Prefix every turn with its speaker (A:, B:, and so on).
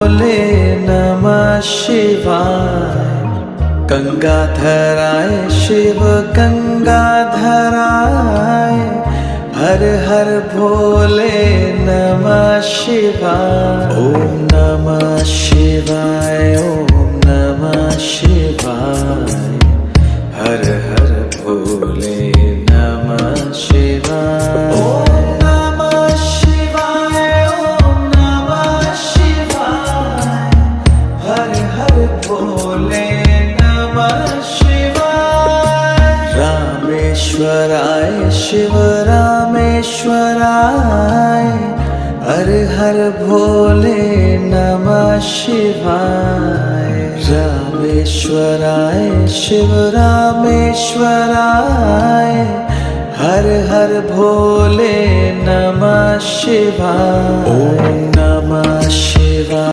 A: भोले नमः शिवाय। गंगाधराय शिव गंगाधराय, हर हर भोले नमः शिवाय। ओम नमः शिवाय, ओम नमः शिवाय, हर हर भोले नमः शिवाय। ओम नमः शिवाय, ओम नमः शिवाय, हर हर भोले नमः शिवाय। रामेश्वराय शिव रामेश्वराय, हर हर भोले नमः शिवाय। रामेश्वराय शिव रामेश्वराय, हर हर भोले नमः शिवाय। ओम नमः शिवाय।